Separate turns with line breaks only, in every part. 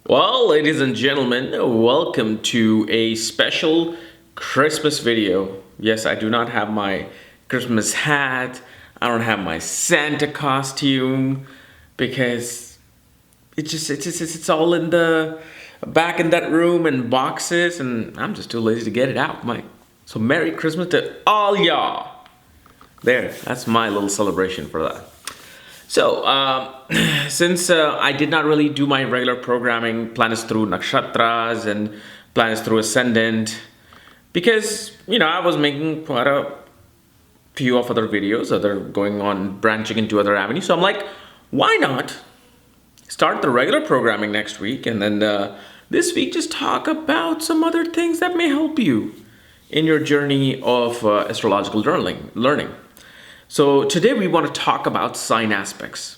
Well, ladies and gentlemen, welcome to a special Christmas video. Yes, I do not have my Christmas hat. I don't have my Santa costume because it's all in the back in that room and boxes, and I'm just too lazy to get it out. So Merry Christmas to all y'all. There, that's my little celebration for that. So, since I did not really do my regular programming, planets through nakshatras and planets through Ascendant, because, I was making quite a few of other videos, branching into other avenues. So I'm like, why not start the regular programming next week, and then this week just talk about some other things that may help you in your journey of astrological learning. So today we want to talk about sign aspects.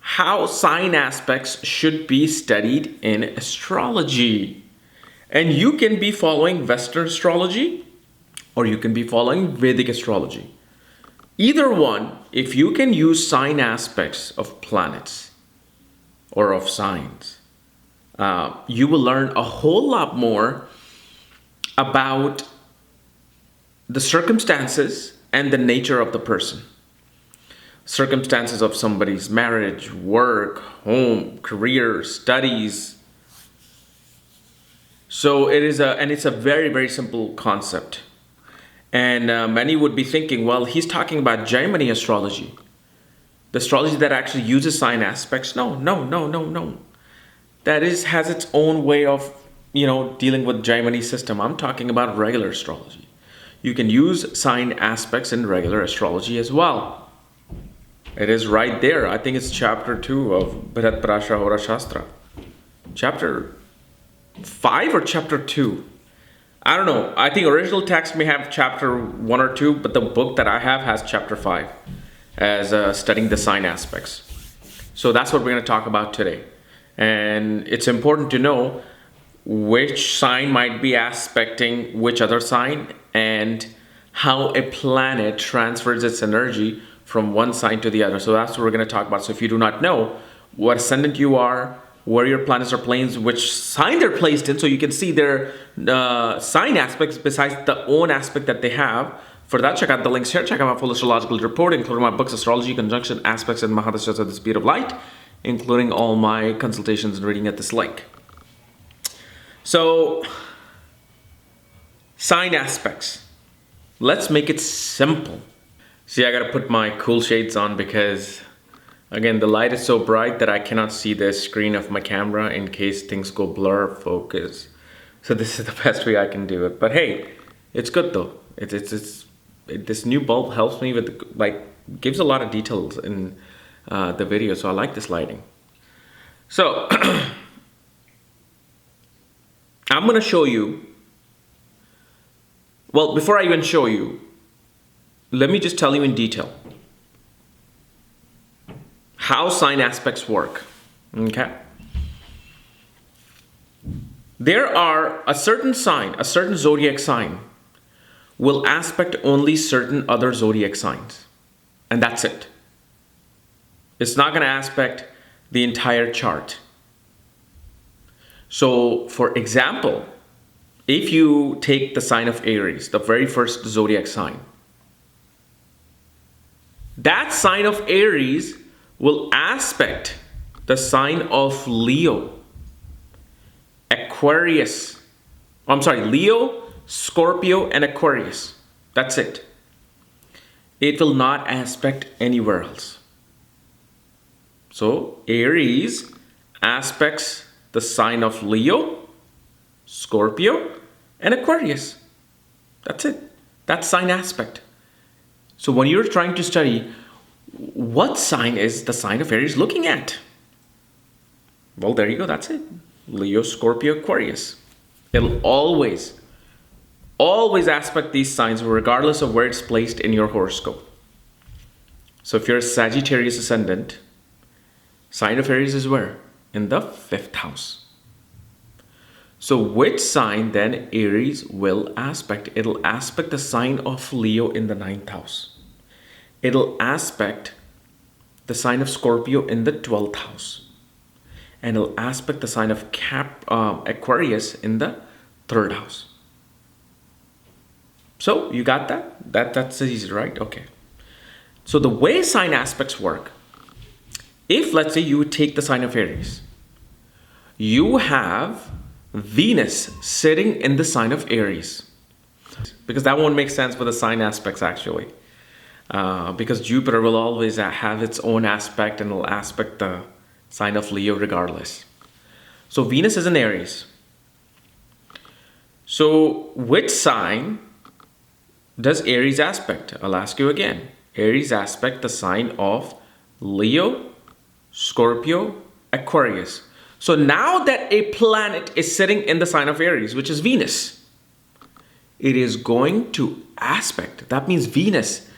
How sign aspects should be studied in astrology. And you can be following Western astrology or you can be following Vedic astrology. Either one, if you can use sign aspects of planets or of signs, you will learn a whole lot more about the circumstances and the nature of the person. Circumstances of somebody's marriage, work, home, career, studies. So it's a very, very simple concept. And many would be thinking, well, he's talking about Jaimini astrology. The astrology that actually uses sign aspects. No. That has its own way of, dealing with Jaimini system. I'm talking about regular astrology. You can use sign aspects in regular astrology as well. It is right there. I think it's chapter 2 of Bharat Parashara Hora Shastra. Chapter 5 or chapter 2? I don't know. I think original text may have chapter 1 or 2, but the book that I have has chapter 5 as studying the sign aspects. So that's what we're going to talk about today. And it's important to know which sign might be aspecting which other sign and how a planet transfers its energy from one sign to the other. So that's what we're going to talk about. So if you do not know what ascendant you are, where your planets are placed, which sign they're placed in, so you can see their sign aspects besides the own aspect that they have. For that, check out the links here. Check out my full astrological report, including my books, Astrology, Conjunction, Aspects, and Mahadashas at the Speed of Light, including all my consultations and reading at this link. So, sign aspects. Let's make it simple. See, I gotta put my cool shades on because, again, the light is so bright that I cannot see the screen of my camera in case things go blur focus. So this is the best way I can do it. But hey, it's good though. This new bulb helps me with, gives a lot of details in the video. So I like this lighting. So, I'm going to show you, well, before I even show you, let me just tell you in detail how sign aspects work, okay? There are a certain sign, a certain zodiac sign will aspect only certain other zodiac signs, and that's it. It's not going to aspect the entire chart. So, for example, if you take the sign of Aries, the very first zodiac sign, that sign of Aries will aspect the sign of Leo, Leo, Scorpio, and Aquarius. That's it. It will not aspect anywhere else. So, Aries aspects the sign of Leo, Scorpio, and Aquarius. That's it. That's sign aspect. So when you're trying to study what sign is the sign of Aries looking at, well, there you go. That's it. Leo, Scorpio, Aquarius. It'll always aspect these signs regardless of where it's placed in your horoscope. So if you're a Sagittarius ascendant, sign of Aries is where? In the 5th house. So which sign then Aries will aspect? It'll aspect the sign of Leo in the 9th house. It'll aspect the sign of Scorpio in the 12th house. and it'll aspect the sign of Aquarius in the 3rd house. So you got that? That's easy, right? Okay. So the way sign aspects work, if let's say you take the sign of Aries, you have Venus sitting in the sign of Aries, because that won't make sense for the sign aspects actually, because Jupiter will always have its own aspect and will aspect the sign of Leo regardless. So Venus is in Aries. So which sign does Aries aspect? I'll ask you again. Aries aspect the sign of Leo, Scorpio, Aquarius. So now that a planet is sitting in the sign of Aries, which is Venus, it is going to aspect. That means Venus,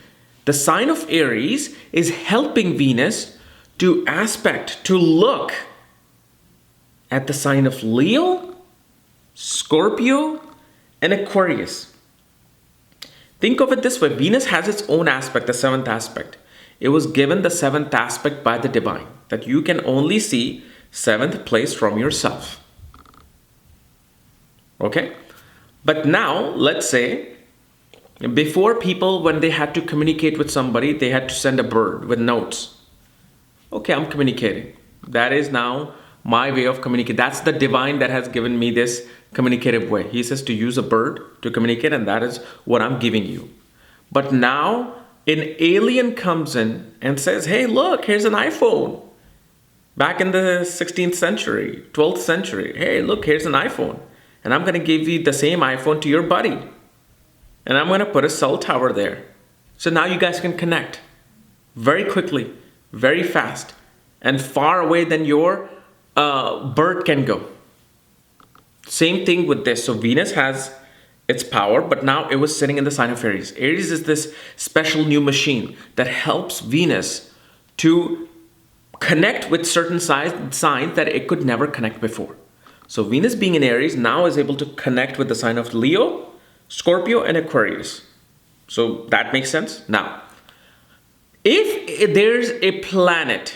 the sign of Aries, is helping Venus to aspect, to look at the sign of Leo, Scorpio, and Aquarius. Think of it this way. Venus has its own aspect, the 7th aspect. It was given the 7th aspect by the divine, that you can only see 7th place from yourself. Okay? But now, let's say, before people, when they had to communicate with somebody, they had to send a bird with notes. Okay, I'm communicating. That is now my way of communicating. That's the divine that has given me this communicative way. He says to use a bird to communicate, and that is what I'm giving you. But now, an alien comes in and says, hey, look, here's an iPhone. Back in the 16th century, 12th century, hey, look, here's an iPhone. And I'm going to give you the same iPhone to your buddy. And I'm going to put a cell tower there. So now you guys can connect very quickly, very fast, and far away than your bird can go. Same thing with this. So Venus has its power, but now it was sitting in the sign of Aries. Aries is this special new machine that helps Venus to connect with certain signs that it could never connect before. So Venus being in Aries now is able to connect with the sign of Leo, Scorpio, and Aquarius. So that makes sense? Now, if there's a planet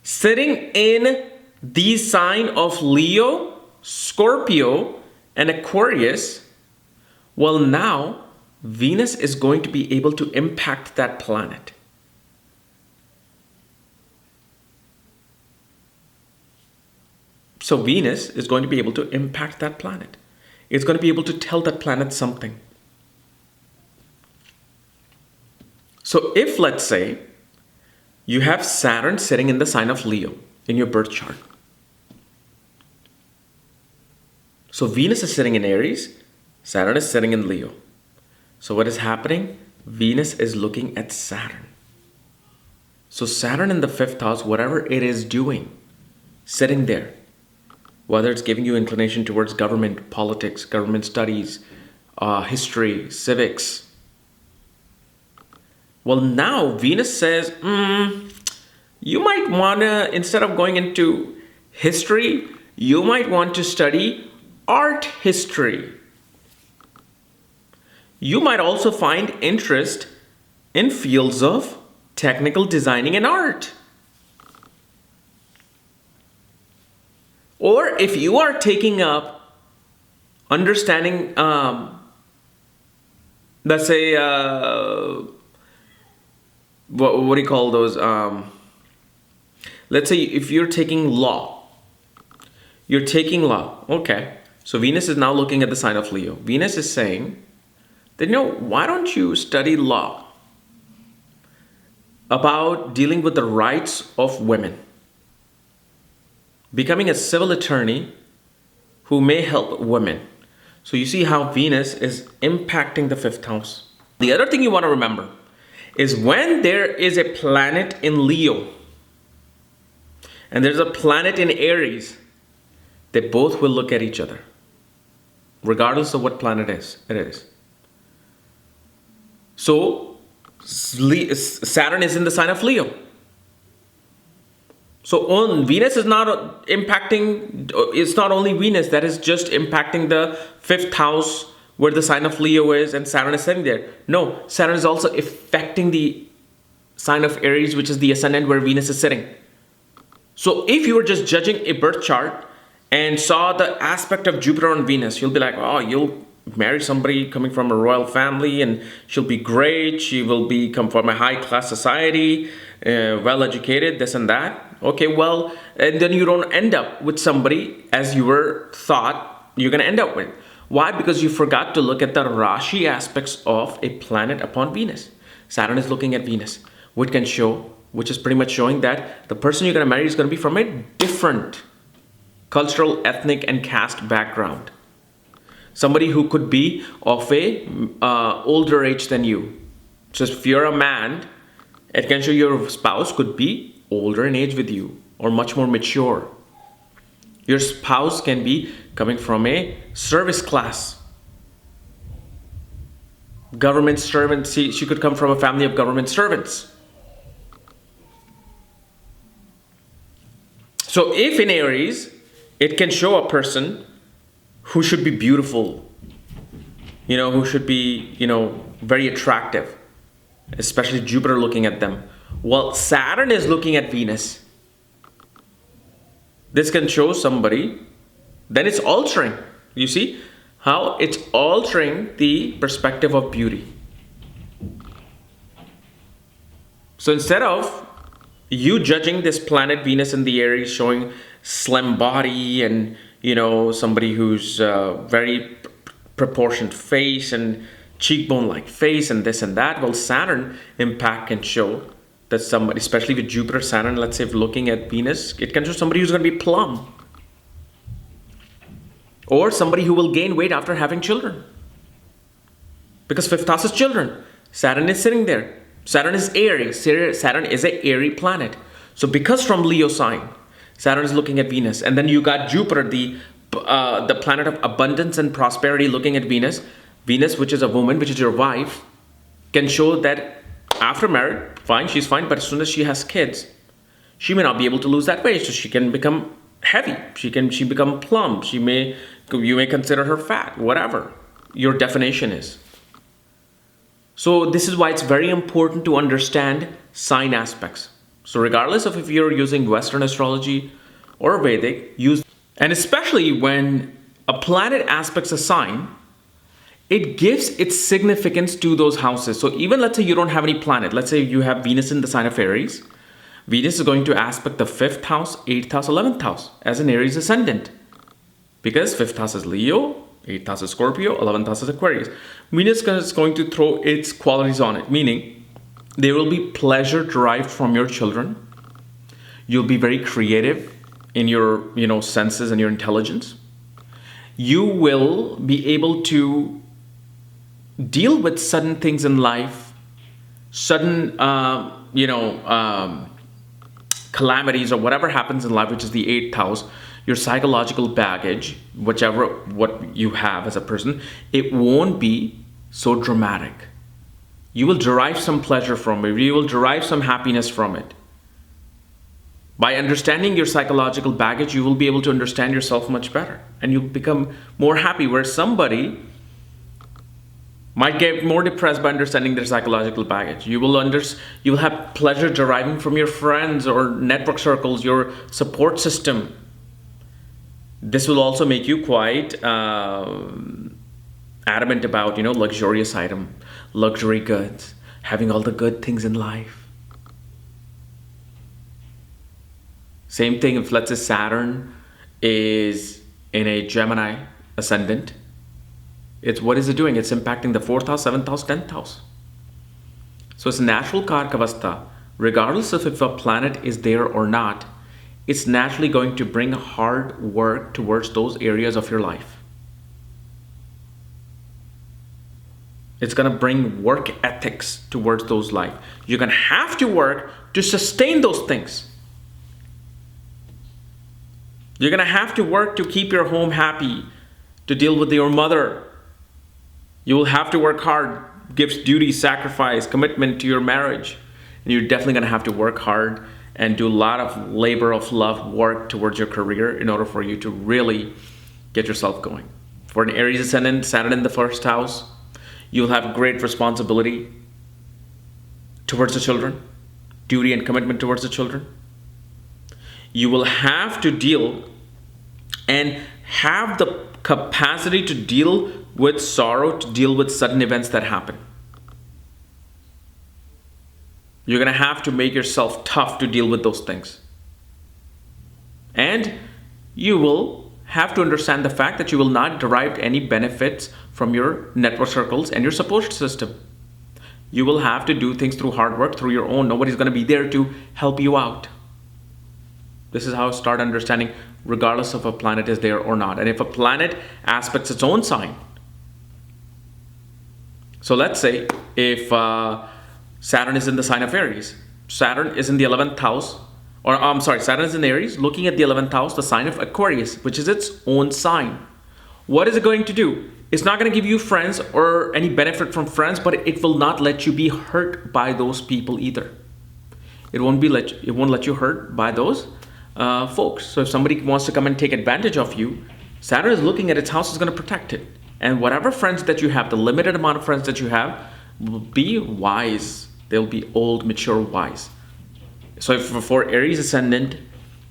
sitting in the sign of Leo, Scorpio, and Aquarius, well, now Venus is going to be able to impact that planet. So Venus is going to be able to impact that planet. It's going to be able to tell that planet something. So if, let's say, you have Saturn sitting in the sign of Leo in your birth chart. So Venus is sitting in Aries, Saturn is sitting in Leo. So what is happening? Venus is looking at Saturn. So Saturn in the 5th house, whatever it is doing, sitting there, whether it's giving you inclination towards government, politics, government studies, history, civics. Well, now Venus says, you might want to, instead of going into history, you might want to study art history. You might also find interest in fields of technical designing and art. Or if you are taking up understanding, let's say, what do you call those? Let's say if you're taking law. You're taking law. Okay. So Venus is now looking at the sign of Leo. Venus is saying that, why don't you study law about dealing with the rights of women? Becoming a civil attorney who may help women. So you see how Venus is impacting the 5th house. The other thing you want to remember is when there is a planet in Leo and there's a planet in Aries, they both will look at each other, regardless of what planet it is. So Saturn is in the sign of Leo. So Venus is not impacting, it's not only Venus that is just impacting the 5th house where the sign of Leo is and Saturn is sitting there. No, Saturn is also affecting the sign of Aries, which is the ascendant where Venus is sitting. So if you were just judging a birth chart and saw the aspect of Jupiter on Venus, you'll be like, oh, you'll marry somebody coming from a royal family and she'll be great. She will come from a high class society, well educated, this and that. Okay, well, and then you don't end up with somebody as you were thought you're going to end up with. Why? Because you forgot to look at the Rashi aspects of a planet upon Venus. Saturn is looking at Venus, which is pretty much showing that the person you're going to marry is going to be from a different cultural, ethnic, and caste background. Somebody who could be of a older age than you. So if you're a man, it can show your spouse could be older in age with you or much more mature. Your spouse can be coming from a service class. Government servants, she could come from a family of government servants. So if in Aries, it can show a person who should be beautiful, who should be, very attractive, especially Jupiter looking at them. Well, Saturn is looking at Venus. This can show somebody, then it's altering. You see how it's altering the perspective of beauty. So instead of you judging this planet Venus in the Aries showing slim body and somebody who's very proportioned face and cheekbone like face and this and that, well, Saturn impact can show that somebody, especially with Jupiter, Saturn, let's say if looking at Venus, it can show somebody who's going to be plump or somebody who will gain weight after having children, because fifth house is children. Saturn is sitting there. Saturn is Aries. Saturn is an Aries planet. So because from Leo sign, Saturn is looking at Venus, and then you got Jupiter, the planet of abundance and prosperity, looking at Venus. Venus, which is a woman, which is your wife, can show that after marriage, fine, she's fine, but as soon as she has kids, she may not be able to lose that weight, so she can become heavy. She become plump. You may consider her fat, whatever your definition is. So this is why it's very important to understand sign aspects. So regardless of if you're using Western astrology or Vedic, and especially when a planet aspects a sign, it gives its significance to those houses. So even let's say you don't have any planet, let's say you have Venus in the sign of Aries, Venus is going to aspect the 5th house, 8th house, 11th house as an Aries ascendant. Because 5th house is Leo, 8th house is Scorpio, 11th house is Aquarius. Venus is going to throw its qualities on it, meaning there will be pleasure derived from your children. You'll be very creative in your senses and your intelligence. You will be able to deal with sudden things in life, sudden calamities or whatever happens in life, which is the 8th house. Your psychological baggage, what you have as a person, it won't be so dramatic. You will derive some pleasure from it. You will derive some happiness from it. By understanding your psychological baggage, you will be able to understand yourself much better, and you'll become more happy, where somebody might get more depressed by understanding their psychological baggage. You will have pleasure deriving from your friends or network circles, your support system. This will also make you quite adamant about, luxurious item, luxury goods, having all the good things in life. Same thing if, let's say, Saturn is in a Gemini ascendant. What is it doing? It's impacting the 4th house, 7th house, 10th house. So it's a natural karkavastha. Regardless of if a planet is there or not, it's naturally going to bring hard work towards those areas of your life. It's going to bring work ethics towards those life. You're going to have to work to sustain those things. You're going to have to work to keep your home happy, to deal with your mother. You will have to work hard, give duty, sacrifice, commitment to your marriage. And you're definitely going to have to work hard and do a lot of labor of love work towards your career in order for you to really get yourself going. For an Aries ascendant, Saturn in the 1st house, you'll have great responsibility towards the children, duty and commitment towards the children. You will have to deal and have the capacity to deal with sorrow, to deal with sudden events that happen. You're going to have to make yourself tough to deal with those things. And you will have to understand the fact that you will not derive any benefits from your network circles and your support system. You will have to do things through hard work, through your own. Nobody's going to be there to help you out. This is how I start understanding, regardless of a planet is there or not. And if a planet aspects its own sign. So let's say if Saturn is in the sign of Aries. Saturn is in the 11th house, or I'm sorry, Saturn is in Aries, looking at the 11th house, the sign of Aquarius, which is its own sign. What is it going to do? It's not going to give you friends or any benefit from friends, but it will not let you be hurt by those people either. It won't let you hurt by those folks. So if somebody wants to come and take advantage of you, Saturn is looking at its house, is going to protect it. And whatever friends that you have, the limited amount of friends that you have, will be wise. They'll be old, mature, wise. So if for Aries ascendant,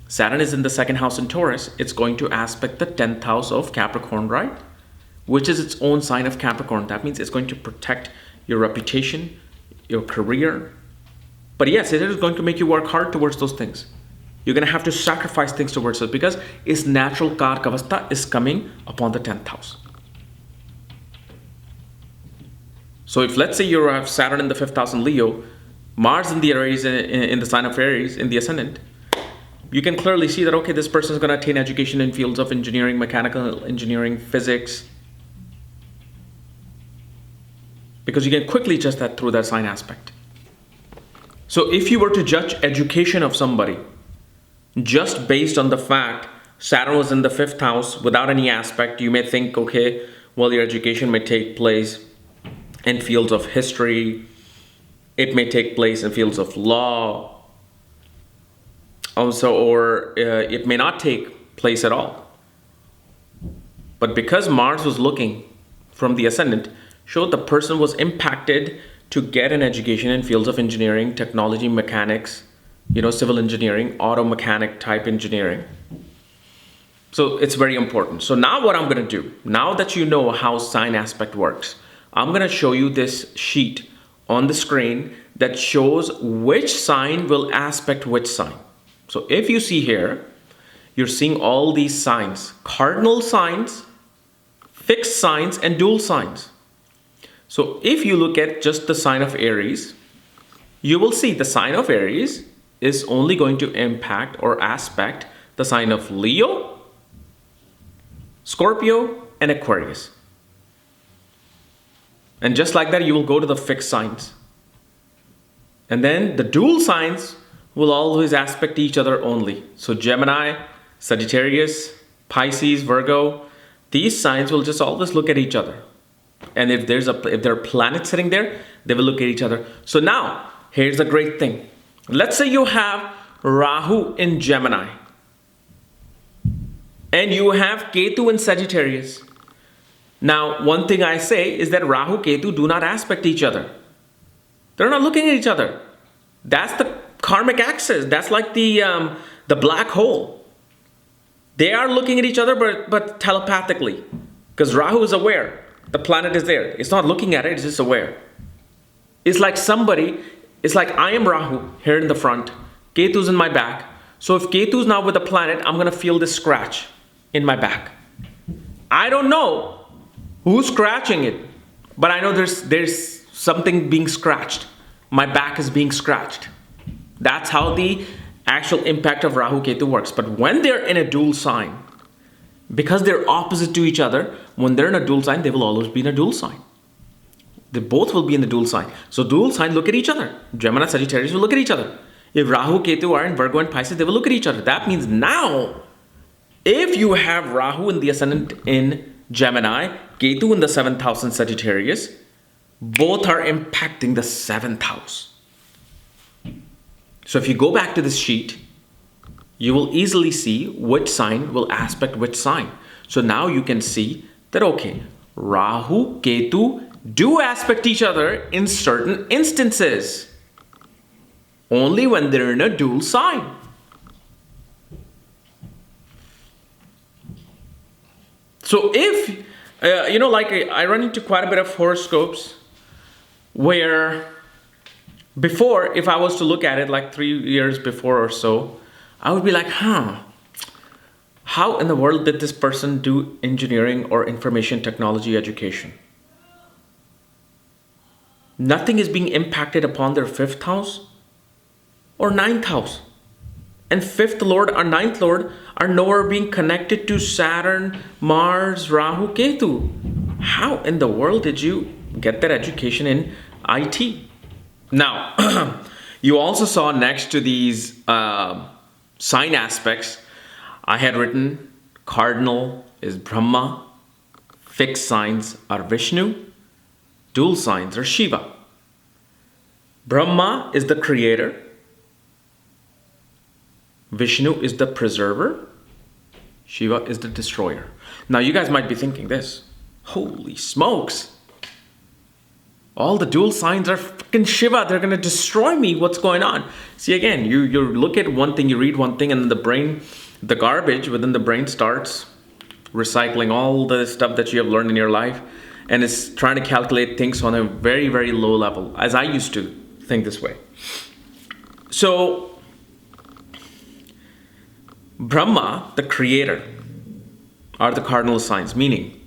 Saturn is in the second house in Taurus, it's going to aspect the 10th house of Capricorn, right? Which is its own sign of Capricorn. That means it's going to protect your reputation, your career. But yes, it is going to make you work hard towards those things. You're going to have to sacrifice things towards it because its natural Karkavastha is coming upon the 10th house. So if let's say you have Saturn in the 5th house in Leo, Mars in the Aries, in the sign of Aries, in the ascendant, you can clearly see that, okay, this person is going to attain education in fields of engineering, mechanical engineering, physics. Because you can quickly judge that through that sign aspect. So if you were to judge education of somebody, just based on the fact Saturn was in the 5th house without any aspect, you may think, okay, well, your education may take place in fields of history, it may take place in fields of law, also, or it may not take place at all. But because Mars was looking from the ascendant, showed the person was impacted to get an education in fields of engineering, technology, mechanics, civil engineering, auto mechanic type engineering. So it's very important. So now what I'm going to do, now that you know how sign aspect works, I'm going to show you this sheet on the screen that shows which sign will aspect which sign. So if you see here, you're seeing all these signs, cardinal signs, fixed signs, and dual signs. So if you look at just the sign of Aries, you will see the sign of Aries is only going to impact or aspect the sign of Leo, Scorpio, and Aquarius. And just like that, you will go to the fixed signs. And then the dual signs will always aspect each other only. So Gemini, Sagittarius, Pisces, Virgo, these signs will just always look at each other. And if there are planets sitting there, they will look at each other. So now, here's the great thing. Let's say you have Rahu in Gemini. And you have Ketu in Sagittarius. Now, one thing I say is that Rahu, Ketu do not aspect each other. They're not looking at each other. That's the karmic axis. That's like the black hole. They are looking at each other, but telepathically. Because Rahu is aware. The planet is there. It's not looking at it, it's just aware. It's like I am Rahu here in the front. Ketu's in my back. So if Ketu's now with the planet, I'm going to feel this scratch in my back. I don't know who's scratching it, but I know there's something being scratched. My back is being scratched. That's how the actual impact of Rahu Ketu works. But when they're in a dual sign, because they're opposite to each other, when they're in a dual sign, they will always be in a dual sign. They both will be in the dual sign. So dual sign look at each other. Gemini, Sagittarius will look at each other. If Rahu, Ketu are in Virgo and Pisces, they will look at each other. That means now, if you have Rahu in the ascendant in Gemini, Ketu in the 7th house in Sagittarius, both are impacting the 7th house. So if you go back to this sheet, you will easily see which sign will aspect which sign. So now you can see that, okay, Rahu, Ketu do aspect each other in certain instances. Only when they're in a dual sign. So if, like I run into quite a bit of horoscopes where before, if I was to look at it like 3 years before or so, I would be like, how in the world did this person do engineering or information technology education? Nothing is being impacted upon their fifth house or ninth house. And fifth lord or ninth lord are nowhere being connected to Saturn, Mars, Rahu, Ketu. How in the world did you get that education in IT? Now, you also saw next to these sign aspects, I had written cardinal is Brahma, fixed signs are Vishnu, dual signs are Shiva. Brahma is the creator, Vishnu is the preserver, Shiva is the destroyer. Now you guys might be thinking this, holy smokes, all the dual signs are fucking Shiva. They're going to destroy me. What's going on? See, again, you look at one thing, you read one thing, and the brain, the garbage within the brain starts recycling all the stuff that you have learned in your life, and it's trying to calculate things on a very, very low level, as I used to think this way. So, Brahma, the creator, are the cardinal signs, meaning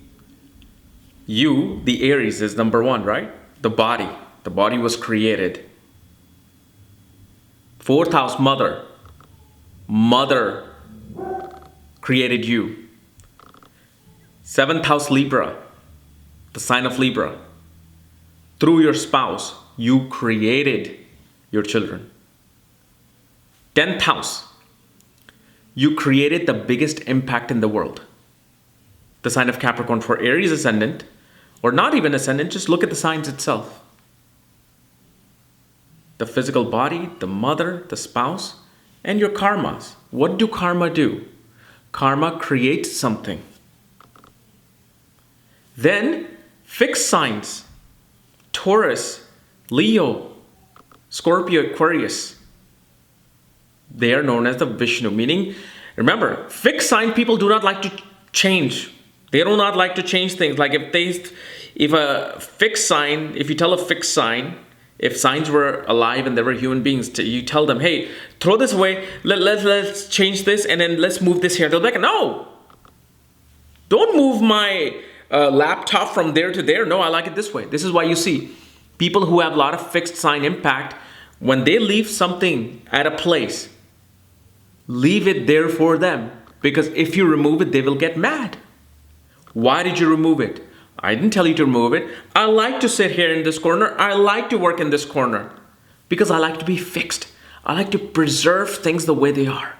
you, the Aries, is number one, right? The body was created. Fourth house, mother created you. Seventh house, Libra, the sign of Libra. Through your spouse, you created your children. 10th house, you created the biggest impact in the world. The sign of Capricorn for Aries ascendant, or not even ascendant, just look at the signs itself. The physical body, the mother, the spouse, and your karmas. What do karma do? Karma creates something. Then, fixed signs. Taurus, Leo, Scorpio, Aquarius. They are known as the Vishnu, meaning, remember, fixed sign people do not like to change. They do not like to change things. Like if a fixed sign, if you tell a fixed sign, if signs were alive and they were human beings, you tell them, hey, throw this away, let's change this, and then let's move this here. They'll be like, no, don't move my laptop from there to there. No, I like it this way. This is why you see people who have a lot of fixed sign impact, when they leave something at a place, leave it there for them. Because if you remove it, they will get mad. Why did you remove it? I didn't tell you to remove it. I like to sit here in this corner. I like to work in this corner because I like to be fixed. I like to preserve things the way they are.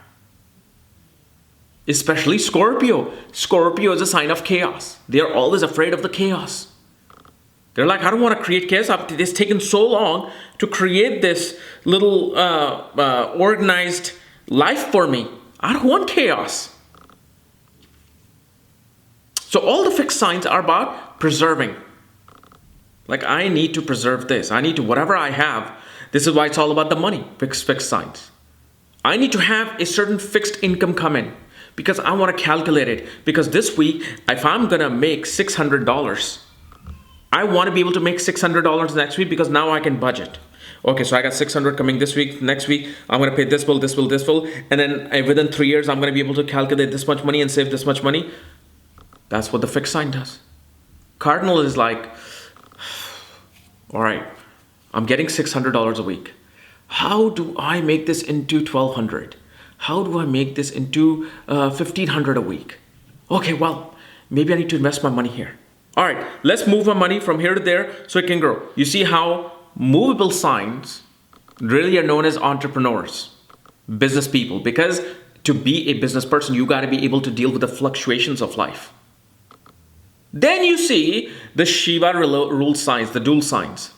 Especially Scorpio. Scorpio is a sign of chaos. They are always afraid of the chaos. They're like, I don't want to create chaos. It's taken so long to create this little organized life for me. I don't want chaos. So all the fixed signs are about preserving. Like, I need to preserve this. I need to, whatever I have. This is why it's all about the money, fixed signs. I need to have a certain fixed income come in because I want to calculate it. Because this week, if I'm going to make $600, I want to be able to make $600 next week because now I can budget. Okay, so I got 600 coming this week. Next week, I'm going to pay this bill, this bill, this bill. And then within 3 years, I'm going to be able to calculate this much money and save this much money. That's what the fixed sign does. Cardinal is like, all right, I'm getting $600 a week. How do I make this into $1,200? How do I make this into $1,500 a week? Okay, well, maybe I need to invest my money here. All right, let's move my money from here to there so it can grow. You see how movable signs really are known as entrepreneurs, business people, because to be a business person, you got to be able to deal with the fluctuations of life. Then you see the Shiva rule signs, the dual signs,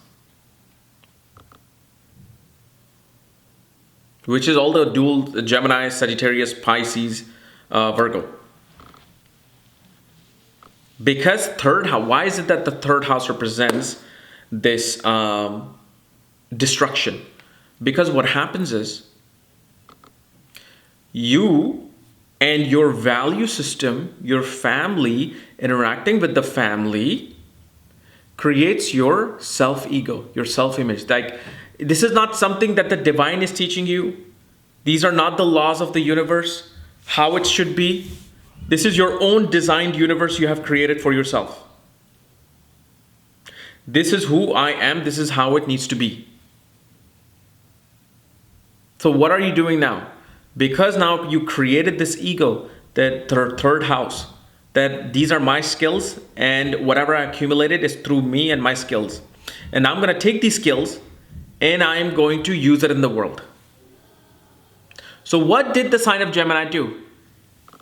which is all the dual Gemini, Sagittarius, Pisces, Virgo. Because third house, why is it that the third house represents this destruction? Because what happens is you And your value system, your family, interacting with the family, creates your self-ego, your self-image. Like, this is not something that the divine is teaching you. These are not the laws of the universe, how it should be. This is your own designed universe you have created for yourself. This is who I am. This is how it needs to be. So what are you doing now? Because now you created this ego, that third house, that these are my skills and whatever I accumulated is through me and my skills. And I'm going to take these skills and I'm going to use it in the world. So what did the sign of Gemini do?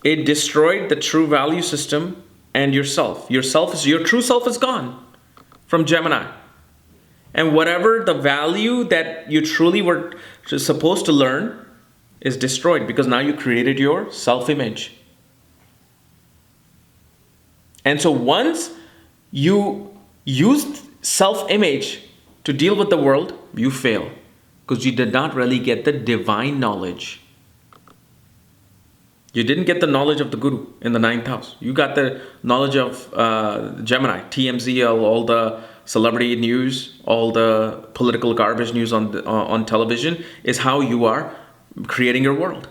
It destroyed the true value system and yourself. Your true self is gone from Gemini. And whatever the value that you truly were supposed to learn is destroyed, because now you created your self-image. And so once you used self-image to deal with the world, you fail, because you did not really get the divine knowledge. You didn't get the knowledge of the Guru in the 9th house. You got the knowledge of Gemini, TMZ, all the celebrity news, all the political garbage news on television is how you are creating your world.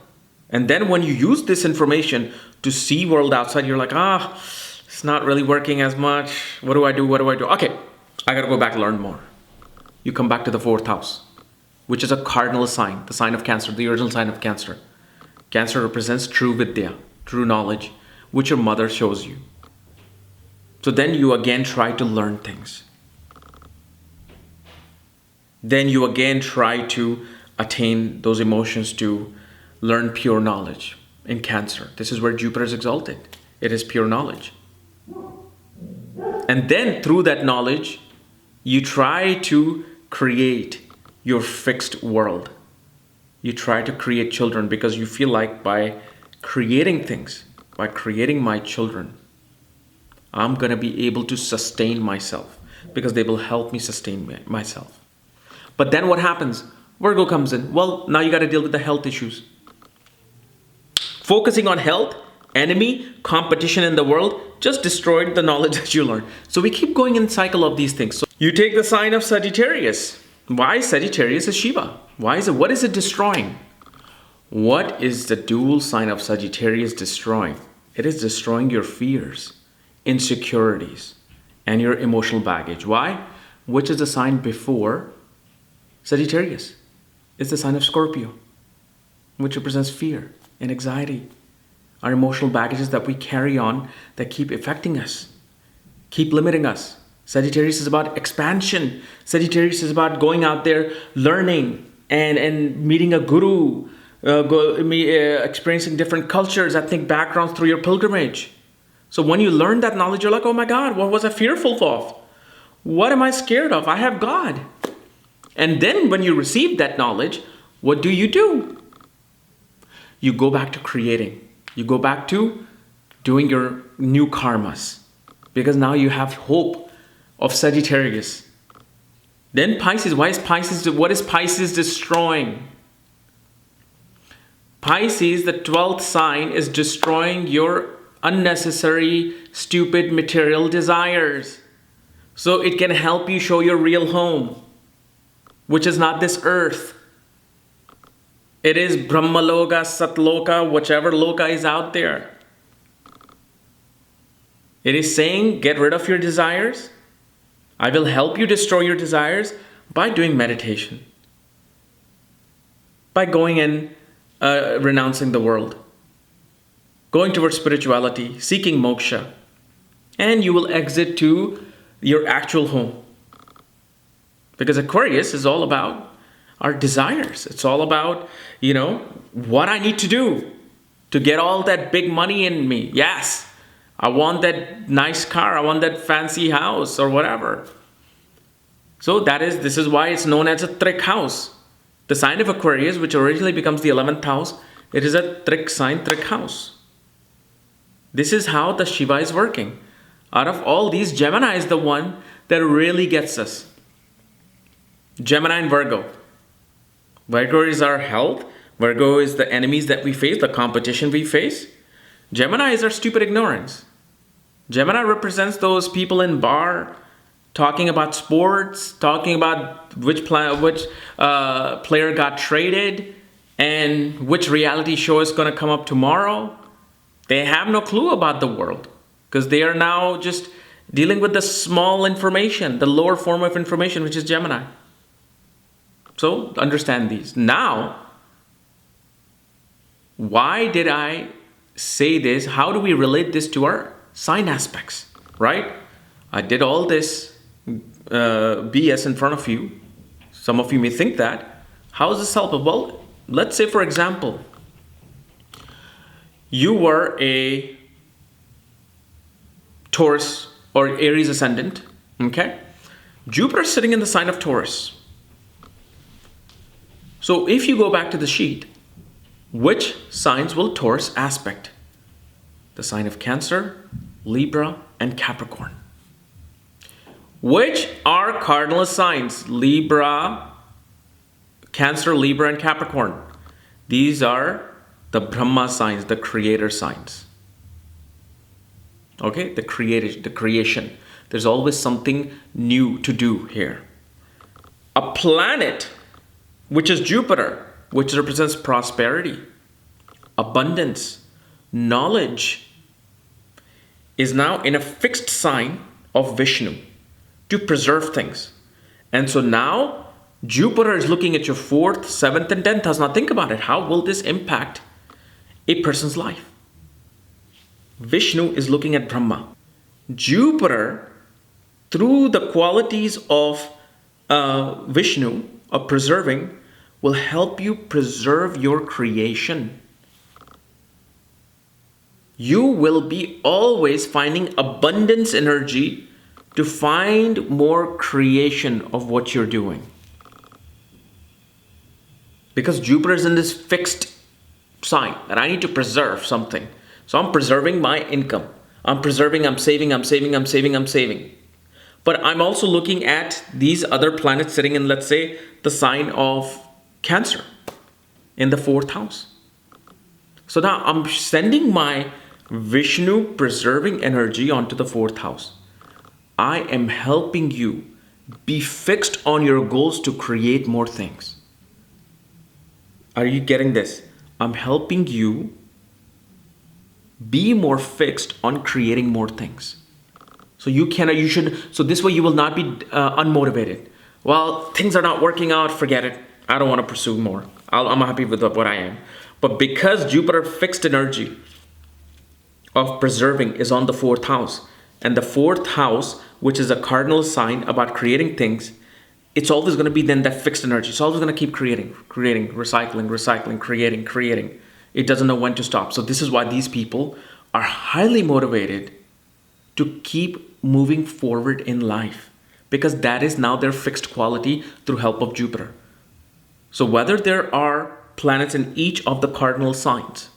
And then when you use this information to see world outside, you're like, it's not really working as much. What do I do? Okay, I gotta go back and learn more. You come back to the 4th house, which is a cardinal sign, the sign of Cancer, the original sign of Cancer. Cancer represents true vidya, true knowledge, which your mother shows you. So then you again try to learn things. Then you again try to attain those emotions, to learn pure knowledge in Cancer. This is where Jupiter is exalted. It is pure knowledge. And then through that knowledge, you try to create your fixed world. You try to create children, because you feel like by creating things, by creating my children, I'm going to be able to sustain myself, because they will help me sustain myself. But then what happens? Virgo comes in. Well, now you got to deal with the health issues. Focusing on health, enemy, competition in the world, just destroyed the knowledge that you learned. So we keep going in cycle of these things. So you take the sign of Sagittarius. Why Sagittarius is Shiva? What is it destroying? What is the dual sign of Sagittarius destroying? It is destroying your fears, insecurities, and your emotional baggage. Why? Which is the sign before Sagittarius? It's the sign of Scorpio, which represents fear and anxiety. Our emotional baggages that we carry on that keep affecting us, keep limiting us. Sagittarius is about expansion. Sagittarius is about going out there, learning and meeting a guru, experiencing different cultures, ethnic backgrounds through your pilgrimage. So when you learn that knowledge, you're like, oh my God, what was I fearful of? What am I scared of? I have God. And then when you receive that knowledge, what do? You go back to creating. You go back to doing your new karmas, because now you have hope of Sagittarius. Then Pisces. What is Pisces destroying? Pisces, the 12th sign, is destroying your unnecessary, stupid material desires. So it can help you show your real home, which is not this earth. It is Brahmaloka, Satloka, whichever loka is out there. It is saying, get rid of your desires. I will help you destroy your desires by doing meditation, by going and renouncing the world, going towards spirituality, seeking moksha, and you will exit to your actual home. Because Aquarius is all about our desires. It's all about, what I need to do to get all that big money in me. Yes, I want that nice car. I want that fancy house or whatever. So this is why it's known as a trick house. The sign of Aquarius, which originally becomes the 11th house, it is a trick sign, trick house. This is how the Shiva is working. Out of all these, Gemini is the one that really gets us. Gemini and Virgo. Virgo is our health. Virgo is the enemies that we face, the competition we face. Geminis are stupid ignorance. Gemini represents those people in bar talking about sports, talking about which player got traded and which reality show is going to come up tomorrow. They have no clue about the world because they are now just dealing with the small information, the lower form of information, which is Gemini. So understand these. Now, why did I say this? How do we relate this to our sign aspects, right? I did all this BS in front of you. Some of you may think that. How is this helpful? Well, let's say, for example, you were a Taurus or Aries ascendant, okay? Jupiter is sitting in the sign of Taurus. So if you go back to the sheet, which signs will Taurus aspect? The sign of Cancer, Libra, and Capricorn. Which are cardinal signs? Libra, Cancer, Libra, and Capricorn. These are the Brahma signs, the creator signs. Okay, the creation. There's always something new to do here. A planet, which is Jupiter, which represents prosperity, abundance, knowledge, is now in a fixed sign of Vishnu to preserve things. And so now Jupiter is looking at your 4th, 7th, and 10th house. Now think about it. How will this impact a person's life? Vishnu is looking at Brahma. Jupiter, through the qualities of Vishnu, of preserving, will help you preserve your creation. You will be always finding abundance energy to find more creation of what you're doing. Because Jupiter is in this fixed sign that I need to preserve something. So I'm preserving my income. I'm saving. But I'm also looking at these other planets sitting in, let's say, the sign of Cancer in the 4th house. So now I'm sending my Vishnu preserving energy onto the 4th house. I am helping you be fixed on your goals to create more things. Are you getting this? I'm helping you be more fixed on creating more things. So so this way you will not be unmotivated. Well, things are not working out, forget it. I don't want to pursue more. I'm happy with what I am. But because Jupiter fixed energy of preserving is on the 4th house, and the 4th house, which is a cardinal sign about creating things, it's always going to be then that fixed energy. It's always going to keep creating, recycling, creating. It doesn't know when to stop. So this is why these people are highly motivated to keep moving forward in life, because that is now their fixed quality through help of Jupiter. So whether there are planets in each of the cardinal signs,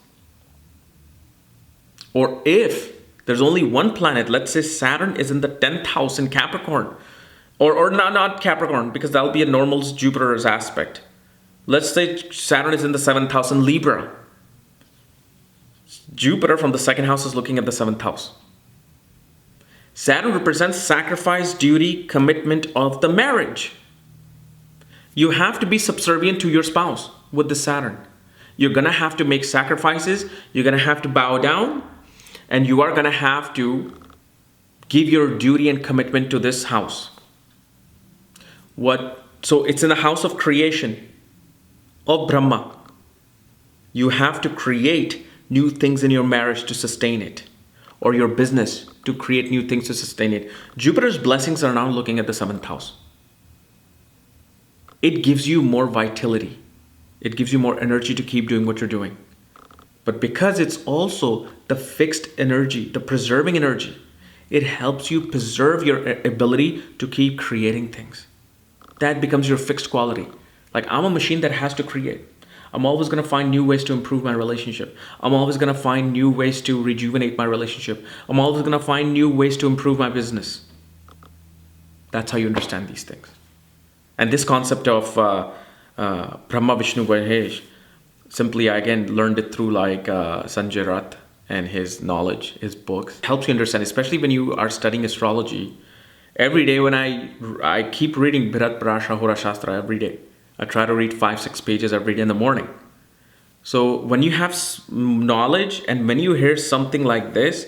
or if there's only one planet, let's say Saturn is in the 10th house in Capricorn, or not Capricorn, because that'll be a normal Jupiter's aspect. Let's say Saturn is in the 7th house in Libra. Jupiter from the 2nd house is looking at the 7th house. Saturn represents sacrifice, duty, commitment of the marriage. You have to be subservient to your spouse with the Saturn. You're going to have to make sacrifices. You're going to have to bow down. And you are going to have to give your duty and commitment to this house. So it's in the house of creation, of Brahma. You have to create new things in your marriage to sustain it, or your business to create new things to sustain it. Jupiter's blessings are now looking at the 7th house. It gives you more vitality. It gives you more energy to keep doing what you're doing. But because it's also the fixed energy, the preserving energy, it helps you preserve your ability to keep creating things. That becomes your fixed quality. Like, I'm a machine that has to create. I'm always going to find new ways to improve my relationship. I'm always going to find new ways to rejuvenate my relationship. I'm always going to find new ways to improve my business. That's how you understand these things. And this concept of Brahma, Vishnu, Mahesh, simply I again learned it through like Sanjay Rath, and his knowledge, his books. It helps you understand, especially when you are studying astrology. Every day when I keep reading Bharat Parasha Hora Shastra every day. I try to read 5-6 pages every day in the morning. So when you have knowledge and when you hear something like this,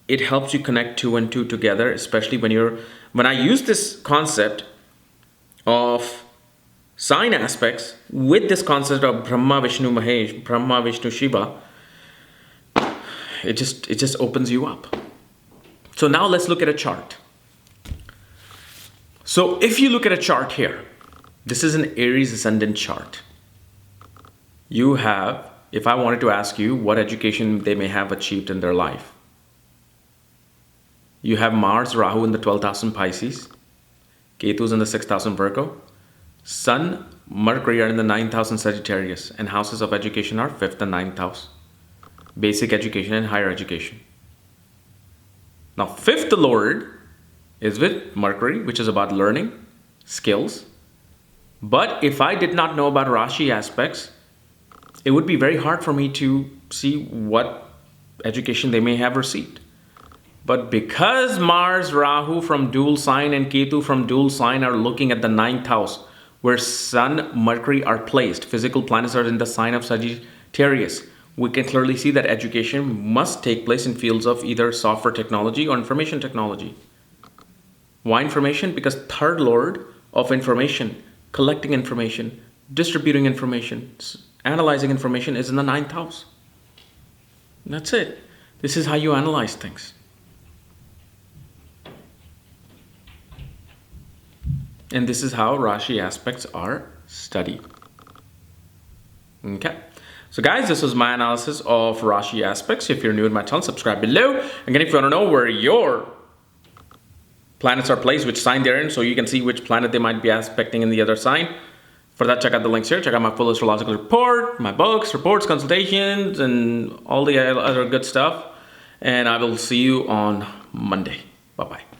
it helps you connect 2 and 2 together, especially when I use this concept of sign aspects with this concept of Brahma, Vishnu, Mahesh, Brahma, Vishnu, Shiva, it just opens you up. So now let's look at a chart. So if you look at a chart here, this is an Aries Ascendant chart. You have, if I wanted to ask you what education they may have achieved in their life, you have Mars, Rahu in the 12th house in Pisces, Ketu's in the 6th house in Virgo, Sun, Mercury are in the 9th house in Sagittarius, and houses of education are 5th and 9th house. Basic education and higher education. Now 5th Lord is with Mercury, which is about learning, skills. But if I did not know about Rashi aspects, it would be very hard for me to see what education they may have received. But because Mars, Rahu from dual sign and Ketu from dual sign are looking at the 9th house, where Sun, Mercury are placed, physical planets are in the sign of Sagittarius, we can clearly see that education must take place in fields of either software technology or information technology. Why information? Because 3rd Lord of information, collecting information, distributing information, analyzing information is in the 9th house. And that's it. This is how you analyze things. And this is how Rashi aspects are studied. Okay. So guys, this was my analysis of Rashi aspects. If you're new to my channel, subscribe below. Again, if you want to know where your planets are placed, which sign they're in, so you can see which planet they might be aspecting in the other sign. For that, check out the links here. Check out my full astrological report, my books, reports, consultations, and all the other good stuff. And I will see you on Monday. Bye-bye.